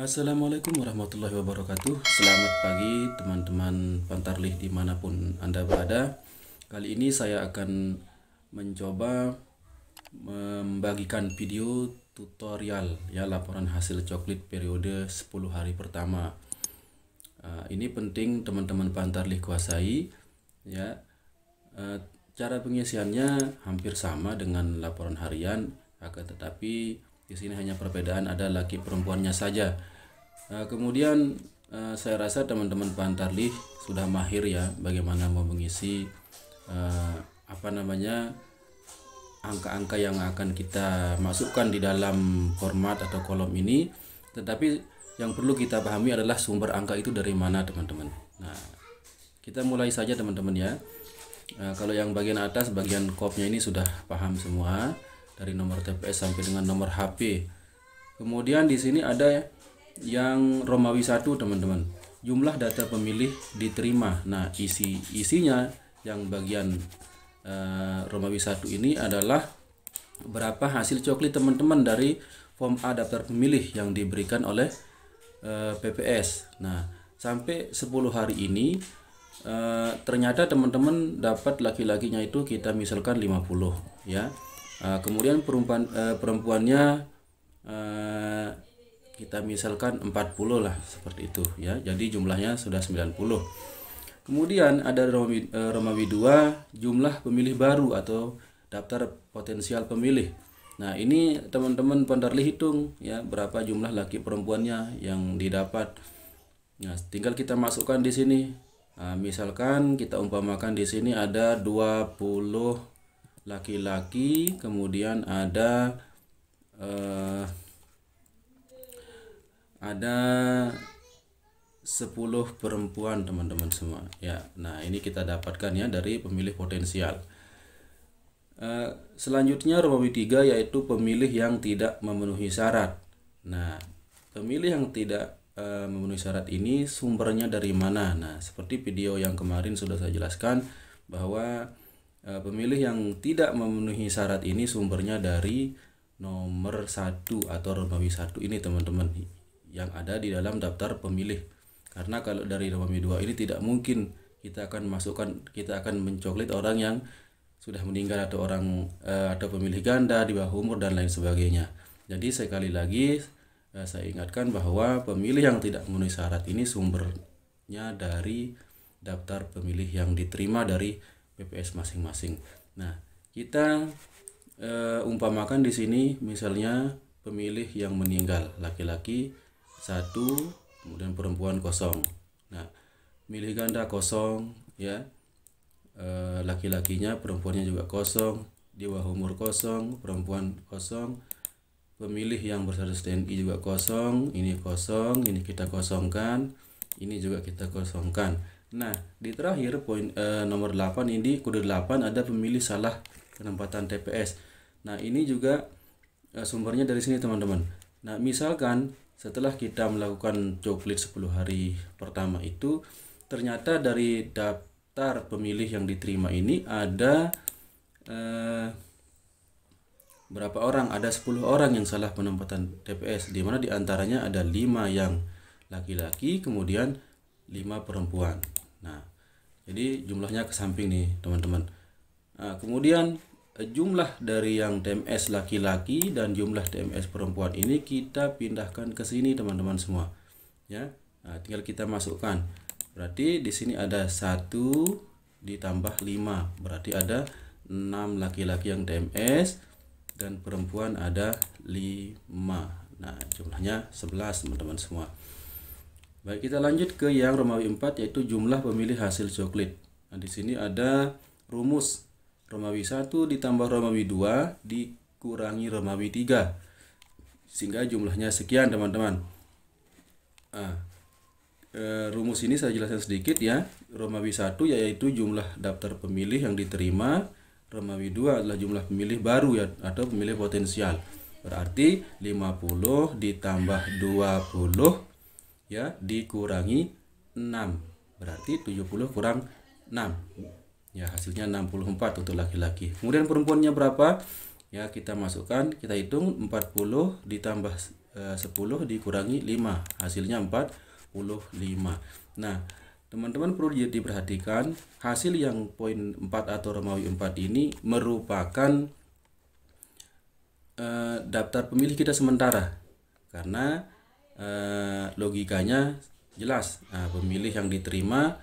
Assalamualaikum warahmatullahi wabarakatuh. Selamat pagi teman-teman Pantarlih dimanapun Anda berada. Kali ini saya akan mencoba membagikan video tutorial ya laporan hasil coklit periode 10 hari pertama. Ini penting teman-teman Pantarlih kuasai ya. Cara pengisiannya hampir sama dengan laporan harian, akan tetapi di sini hanya perbedaan ada laki perempuannya saja. Kemudian saya rasa teman-teman Pantarlih sudah mahir ya bagaimana mau mengisi angka-angka yang akan kita masukkan di dalam format atau kolom ini. Tetapi yang perlu kita pahami adalah sumber angka itu dari mana teman-teman. Nah, kita mulai saja teman-teman ya. Kalau yang bagian atas, bagian kopnya ini sudah paham semua, dari nomor TPS sampai dengan nomor HP. Kemudian di sini ada yang Romawi 1 teman-teman. Jumlah data pemilih diterima. Nah, isinya yang bagian Romawi 1 ini adalah berapa hasil coklit teman-teman dari form A daftar pemilih yang diberikan oleh PPS. Nah, sampai 10 hari ini ternyata teman-teman dapat laki-lakinya itu kita misalkan 50 ya. Kemudian perempuannya kita misalkan 40 lah, seperti itu ya. Jadi jumlahnya sudah 90. Kemudian ada Romawi 2, jumlah pemilih baru atau daftar potensial pemilih. Nah, ini teman-teman Pantarlih hitung ya berapa jumlah laki perempuannya yang didapat. Nah, tinggal kita masukkan di sini. Nah, misalkan kita umpamakan di sini ada 20 laki-laki, kemudian ada 10 perempuan teman-teman semua ya. Nah, ini kita dapatkan ya dari pemilih potensial. Selanjutnya Romawi 3 yaitu pemilih yang tidak memenuhi syarat. Nah, pemilih yang tidak memenuhi syarat ini sumbernya dari mana? Nah, seperti video yang kemarin sudah saya jelaskan bahwa pemilih yang tidak memenuhi syarat ini sumbernya dari nomor 1 atau Romawi 1 ini teman-teman yang ada di dalam daftar pemilih. Karena kalau dari Romawi 2 ini tidak mungkin kita akan mencoklit orang yang sudah meninggal atau atau pemilih ganda di bawah umur dan lain sebagainya. Jadi sekali lagi saya ingatkan bahwa pemilih yang tidak memenuhi syarat ini sumbernya dari daftar pemilih yang diterima dari PPS masing-masing. Nah, kita umpamakan di sini misalnya pemilih yang meninggal laki-laki 1, kemudian perempuan 0. Nah, milih ganda 0 ya. Laki-lakinya, perempuannya juga 0, di bawah umur 0, perempuan 0. Pemilih yang berstatus TNI juga 0, ini 0, ini kita kosongkan, ini juga kita kosongkan. Nah, di terakhir poin nomor 8 ini kode 8 ada pemilih salah penempatan TPS. Nah, ini juga sumbernya dari sini teman-teman. Nah, misalkan setelah kita melakukan coklit 10 hari pertama itu ternyata dari daftar pemilih yang diterima ini ada berapa orang? Ada 10 orang yang salah penempatan TPS, di mana diantaranya ada 5 yang laki-laki, kemudian 5 perempuan. Nah, jadi jumlahnya ke samping nih teman-teman. Nah, kemudian jumlah dari yang TMS laki-laki dan jumlah TMS perempuan ini kita pindahkan ke sini teman-teman semua ya. Nah, tinggal kita masukkan. Berarti di sini ada 1 ditambah 5, berarti ada 6 laki-laki yang TMS dan perempuan ada 5. Nah, jumlahnya 11 teman-teman semua. Baik, kita lanjut ke yang Romawi 4 yaitu jumlah pemilih hasil coklit. Nah, di sini ada rumus Romawi 1 ditambah Romawi 2 dikurangi Romawi 3 sehingga jumlahnya sekian teman-teman. Rumus ini saya jelaskan sedikit ya. Romawi 1 yaitu jumlah daftar pemilih yang diterima, Romawi 2 adalah jumlah pemilih baru ya atau pemilih potensial. Berarti 50 ditambah 20 ya dikurangi 6, berarti 70 kurang 6 ya, hasilnya 64 untuk laki-laki. Kemudian perempuannya berapa ya, kita masukkan, kita hitung 40 ditambah 10 dikurangi 5, hasilnya 45. Nah, teman-teman perlu diperhatikan hasil yang poin 4 atau Romawi 4 ini merupakan daftar pemilih kita sementara, karena logikanya jelas. Nah, pemilih yang diterima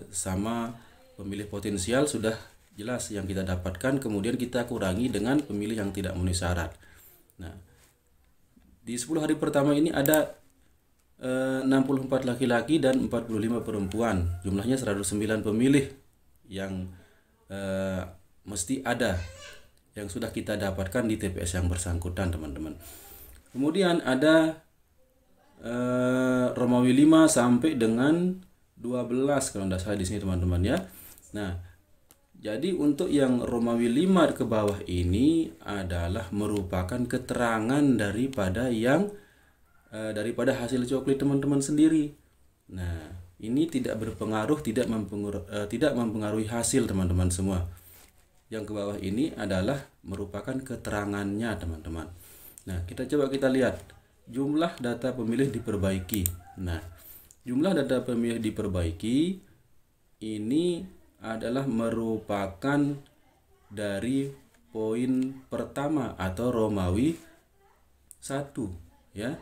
sama pemilih potensial sudah jelas yang kita dapatkan, kemudian kita kurangi dengan pemilih yang tidak memenuhi syarat. Nah, di 10 hari pertama ini ada 64 laki-laki dan 45 perempuan. Jumlahnya 109 pemilih yang mesti ada, yang sudah kita dapatkan di TPS yang bersangkutan, teman-teman. Kemudian ada Romawi 5 sampai dengan 12 kalau tidak salah di sini, teman-teman ya. Nah, jadi untuk yang Romawi 5 ke bawah ini adalah merupakan keterangan daripada daripada hasil coklit teman-teman sendiri. Nah, ini tidak berpengaruh, tidak mempengaruhi hasil teman-teman semua. Yang ke bawah ini adalah merupakan keterangannya, teman-teman. Nah, kita lihat jumlah data pemilih diperbaiki. Nah, jumlah data pemilih diperbaiki ini adalah merupakan dari poin pertama atau Romawi 1 ya,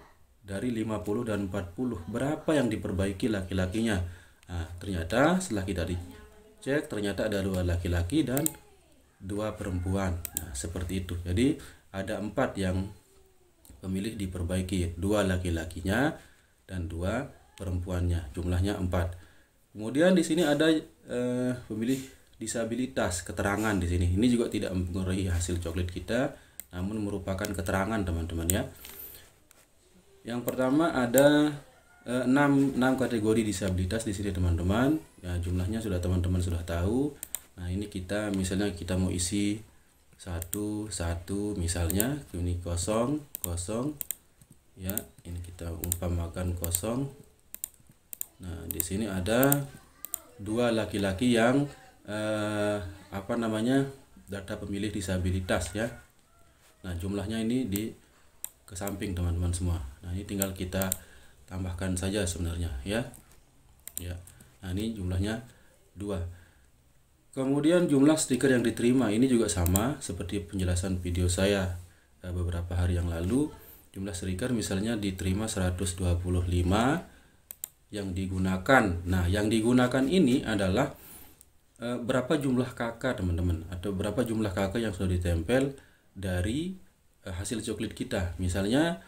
dari 50 dan 40. Berapa yang diperbaiki laki-lakinya? Nah, ternyata setelah kita dicek ternyata ada 2 laki-laki dan 2 perempuan. Nah, seperti itu. Jadi ada 4 yang pemilih diperbaiki, 2 laki-lakinya dan 2 perempuannya, jumlahnya 4. Kemudian di sini ada pemilih disabilitas, keterangan di sini. Ini juga tidak mempengaruhi hasil coklit kita, namun merupakan keterangan, teman-teman ya. Yang pertama ada 6 kategori disabilitas di sini, teman-teman. Ya, jumlahnya teman-teman sudah tahu. Nah, ini misalnya kita mau isi 1 misalnya, ini 0 ya, ini kita umpamakan 0. Nah, di sini ada 2 laki-laki yang data pemilih disabilitas ya. Nah, jumlahnya ini ke samping, teman-teman semua. Nah, ini tinggal kita tambahkan saja sebenarnya ya. Nah, ini jumlahnya 2. Kemudian jumlah stiker yang diterima ini juga sama seperti penjelasan video saya beberapa hari yang lalu. Jumlah stiker misalnya diterima 125 yang digunakan. Nah, yang digunakan ini adalah berapa jumlah kakak, teman-teman, atau berapa jumlah kakak yang sudah ditempel dari hasil coklit kita. Misalnya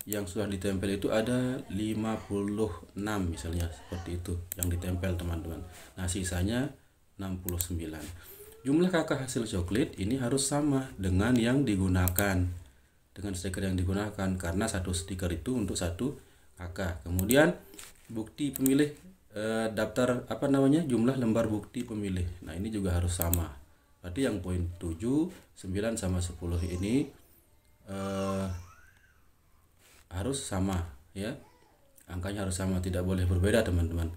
yang sudah ditempel itu ada 56 misalnya, seperti itu yang ditempel, teman-teman. Nah, sisanya 69. Jumlah kakak hasil coklit ini harus sama dengan yang digunakan, dengan stiker yang digunakan, karena satu stiker itu untuk satu kakak. Kemudian bukti pemilih daftar jumlah lembar bukti pemilih. Nah, ini juga harus sama. Berarti yang poin 7, 9 sama 10 ini harus sama ya. Angkanya harus sama, tidak boleh berbeda, teman-teman.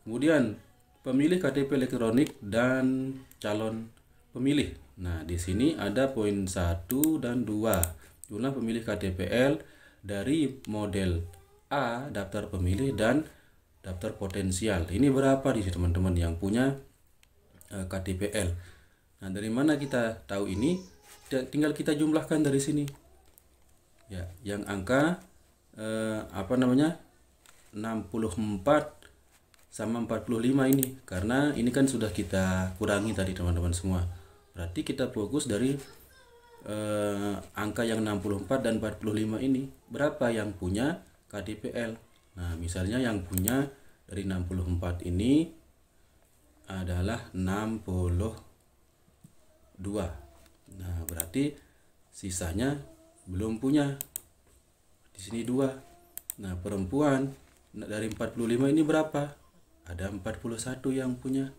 Kemudian pemilih KTP elektronik dan calon pemilih. Nah, di sini ada poin 1 dan 2. Jumlah pemilih KTPL dari model A daftar pemilih dan daftar potensial. Ini berapa di sini, teman-teman, yang punya KTPL. Nah, dari mana kita tahu ini? Tinggal kita jumlahkan dari sini. Ya, yang angka 64 sama 45 ini, karena ini kan sudah kita kurangi tadi, teman-teman semua. Berarti kita fokus dari angka yang 64 dan 45 ini, berapa yang punya KTPL. Nah, misalnya yang punya dari 64 ini adalah 62. Nah, berarti sisanya belum punya. Di sini 2. Nah, perempuan dari 45 ini berapa? Ada 41 yang punya.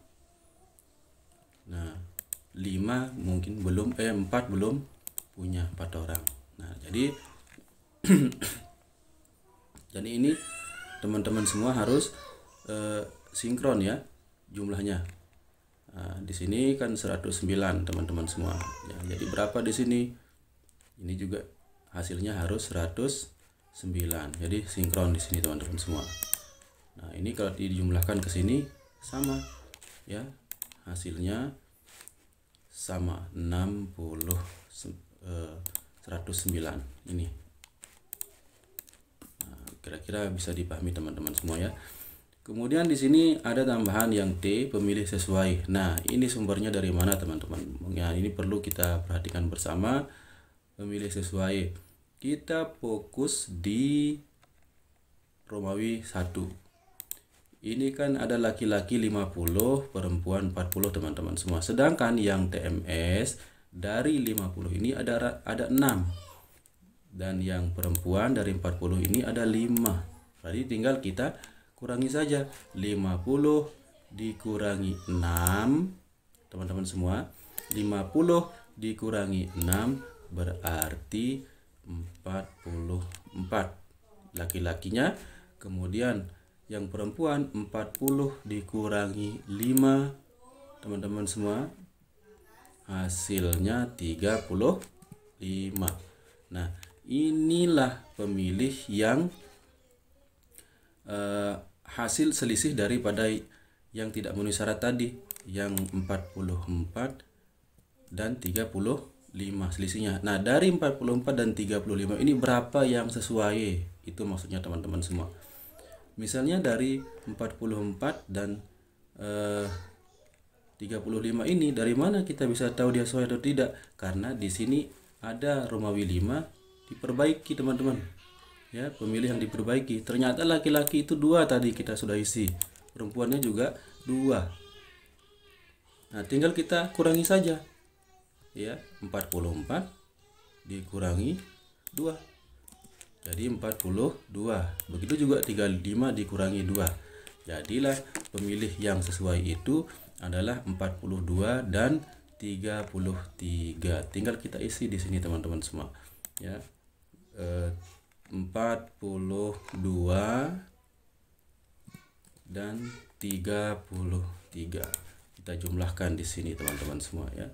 Nah, 5 mungkin belum 4 belum punya, 4 orang. Nah, jadi jadi ini teman-teman semua harus sinkron ya jumlahnya. Nah, di sini kan 109, teman-teman semua. Ya, jadi berapa di sini? Ini juga hasilnya harus 109. Jadi sinkron di sini teman-teman semua. Nah, ini kalau dijumlahkan ke sini sama ya. Hasilnya sama 109 ini. Nah, kira-kira bisa dipahami teman-teman semua ya. Kemudian di sini ada tambahan yang T, pemilih sesuai. Nah, ini sumbernya dari mana teman-teman? Ya, ini perlu kita perhatikan bersama. Pemilih sesuai. Kita fokus di Romawi 1. Ini kan ada laki-laki 50, perempuan 40 teman-teman semua. Sedangkan yang TMS dari 50 ini ada 6. Dan yang perempuan dari 40 ini ada 5. Berarti tinggal kita kurangi saja. 50 dikurangi 6 teman-teman semua. 50 dikurangi 6 berarti 44 laki-lakinya. Kemudian yang perempuan 40 dikurangi 5 teman-teman semua, hasilnya 35. Nah, inilah pemilih yang hasil selisih daripada yang tidak memenuhi syarat tadi, yang 44 dan 35 selisihnya. Nah, dari 44 dan 35 ini berapa yang sesuai? Itu maksudnya teman-teman semua. Misalnya dari 44 dan 35 ini, dari mana kita bisa tahu dia sesuai atau tidak? Karena di sini ada Romawi 5 diperbaiki teman-teman. Ya, pemilih yang diperbaiki. Ternyata laki-laki itu 2 tadi kita sudah isi. Perempuannya juga 2. Nah, tinggal kita kurangi saja. Ya, 44 dikurangi 2. Jadi 42. Begitu juga 35 dikurangi 2. Jadilah pemilih yang sesuai itu adalah 42 dan 33. Tinggal kita isi di sini teman-teman semua. Ya. 42 dan 33. Kita jumlahkan di sini teman-teman semua ya.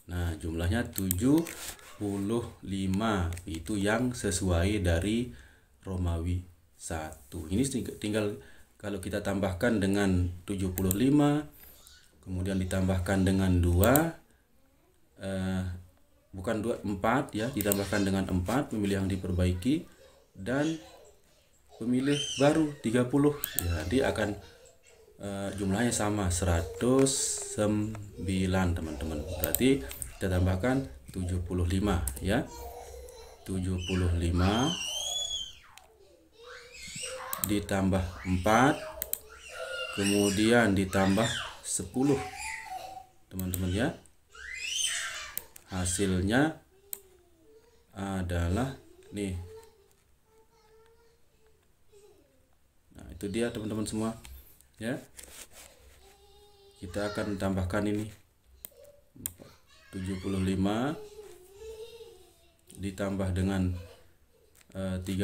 Nah, jumlahnya 75. Itu yang sesuai dari Romawi 1. Ini tinggal kalau kita tambahkan dengan 75, kemudian ditambahkan dengan 2, bukan 2, 4 ya, ditambahkan dengan 4 pemilih yang diperbaiki dan pemilih baru 30. Ya, nanti akan jumlahnya sama 109 teman-teman. Berarti kita tambahkan 75 ya. 75 ditambah 4 kemudian ditambah 10 teman-teman ya. Hasilnya adalah nih. Nah, itu dia teman-teman semua ya. Kita akan tambahkan ini 75 ditambah dengan 30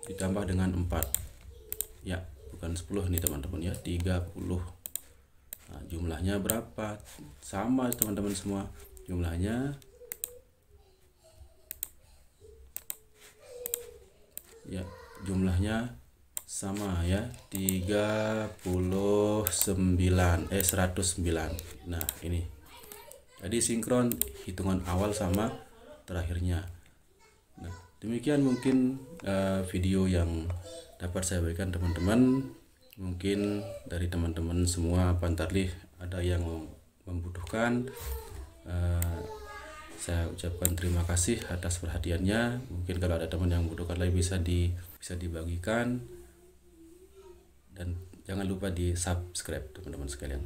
ditambah dengan 4 ya, bukan 10 nih teman-teman ya, 30. Nah, jumlahnya berapa? Sama teman-teman semua, jumlahnya ya, jumlahnya sama ya, 109. Nah, ini jadi sinkron hitungan awal sama terakhirnya. Nah, demikian mungkin video yang dapat saya berikan teman-teman. Mungkin dari teman-teman semua Pantarlih ada yang membutuhkan, saya ucapkan terima kasih atas perhatiannya. Mungkin kalau ada teman yang membutuhkan lagi bisa dibagikan, dan jangan lupa di subscribe teman-teman sekalian.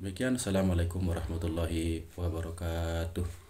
Demikian, assalamualaikum warahmatullahi wabarakatuh.